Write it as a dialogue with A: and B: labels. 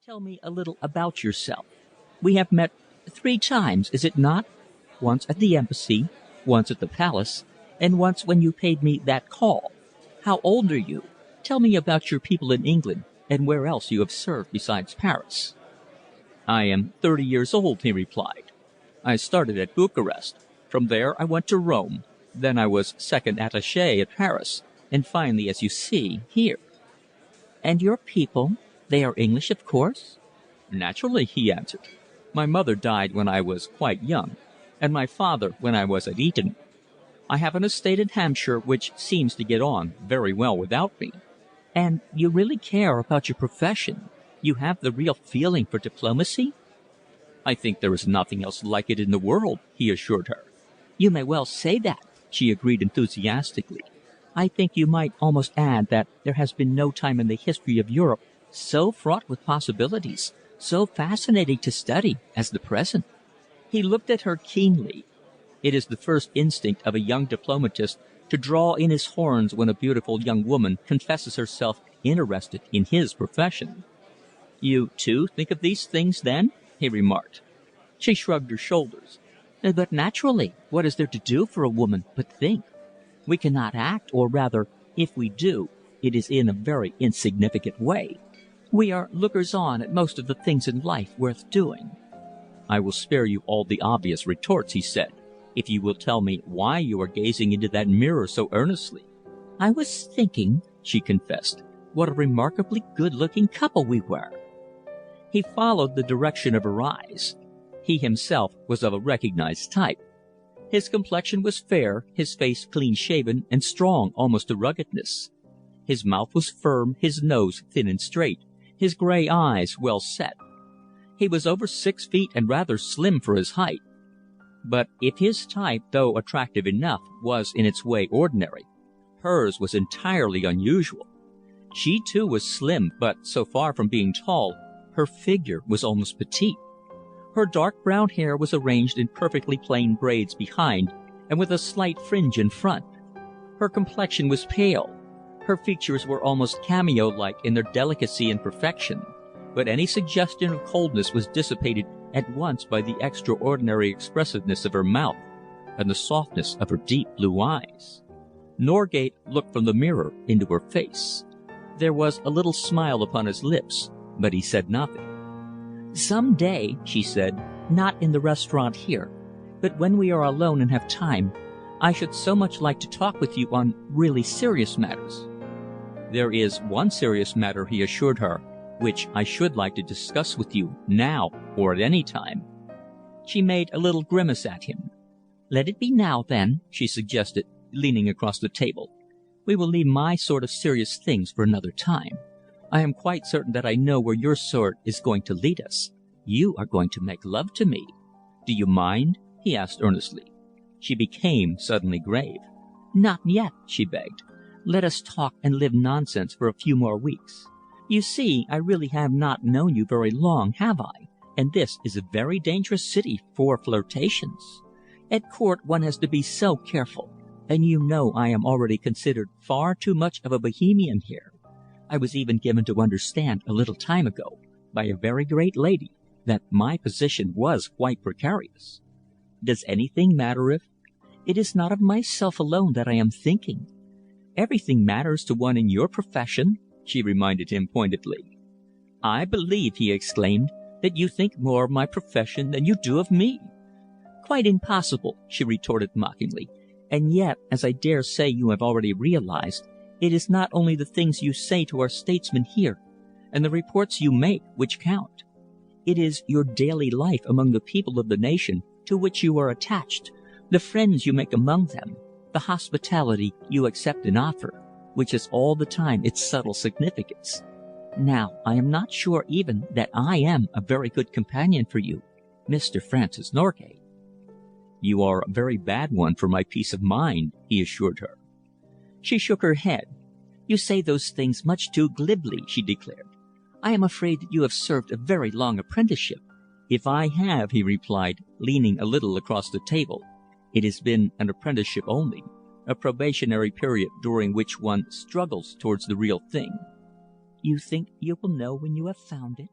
A: Tell me a little about yourself. We have met 3 times, is it not? Once at the embassy, once at the palace, and once when you paid me that call. How old are you? Tell me about your people in England, and where else you have served besides Paris." "I am 30 years old," he replied. "I started at Bucharest. From there I went to Rome. Then I was second attaché at Paris, and finally, as you see, here." "And your people? They are English, of course?" "Naturally," he answered. "My mother died when I was quite young, and my father when I was at Eton. I have an estate in Hampshire which seems to get on very well without me." "And you really care about your profession? You have the real feeling for diplomacy?" "I think there is nothing else like it in the world," he assured her. "You may well say that," she agreed enthusiastically. "I think you might almost add that there has been no time in the history of Europe so fraught with possibilities, so fascinating to study, as the present." He looked at her keenly. It is the first instinct of a young diplomatist to draw in his horns when a beautiful young woman confesses herself interested in his profession. "You, too, think of these things, then?" he remarked. She shrugged her shoulders. "But naturally. What is there to do for a woman but think? We cannot act, or rather, if we do, it is in a very insignificant way. We are lookers on at most of the things in life worth doing." "I will spare you all the obvious retorts," he said, "if you will tell me why you are gazing into that mirror so earnestly." "I was thinking," she confessed, "what a remarkably good-looking couple we were." He followed the direction of her eyes. He himself was of a recognized type. His complexion was fair, his face clean-shaven and strong almost to ruggedness. His mouth was firm, his nose thin and straight, his grey eyes well set. He was over 6 feet and rather slim for his height. But if his type, though attractive enough, was in its way ordinary, hers was entirely unusual. She too was slim, but so far from being tall, her figure was almost petite. Her dark brown hair was arranged in perfectly plain braids behind, and with a slight fringe in front. Her complexion was pale. Her features were almost cameo-like in their delicacy and perfection, but any suggestion of coldness was dissipated at once by the extraordinary expressiveness of her mouth and the softness of her deep blue eyes. Norgate looked from the mirror into her face. There was a little smile upon his lips, but he said nothing. "Some day," she said, "not in the restaurant here, but when we are alone and have time, I should so much like to talk with you on really serious matters." "There is one serious matter," he assured her, "which I should like to discuss with you, now or at any time." She made a little grimace at him. "Let it be now, then," she suggested, leaning across the table. "We will leave my sort of serious things for another time. I am quite certain that I know where your sort is going to lead us. You are going to make love to me. Do you mind?" he asked earnestly. She became suddenly grave. "Not yet," she begged. "Let us talk and live nonsense for a few more weeks. You see, I really have not known you very long, have I? And this is a very dangerous city for flirtations. At court one has to be so careful, and you know I am already considered far too much of a Bohemian here. I was even given to understand a little time ago, by a very great lady, that my position was quite precarious. Does anything matter if? It is not of myself alone that I am thinking. Everything matters to one in your profession," she reminded him pointedly. "I believe," he exclaimed, "that you think more of my profession than you do of me." "Quite impossible," she retorted mockingly. "And yet, as I dare say you have already realized, it is not only the things you say to our statesmen here, and the reports you make, which count. It is your daily life among the people of the nation to which you are attached, the friends you make among them, the hospitality you accept and offer, which has all the time its subtle significance. Now, I am not sure even that I am a very good companion for you, Mr. Francis Norgate." "You are a very bad one for my peace of mind," he assured her. She shook her head. "You say those things much too glibly," she declared. "I am afraid that you have served a very long apprenticeship." "If I have," he replied, leaning a little across the table, "it has been an apprenticeship only, a probationary period during which one struggles towards the real thing." "You think you will know when you have found it?"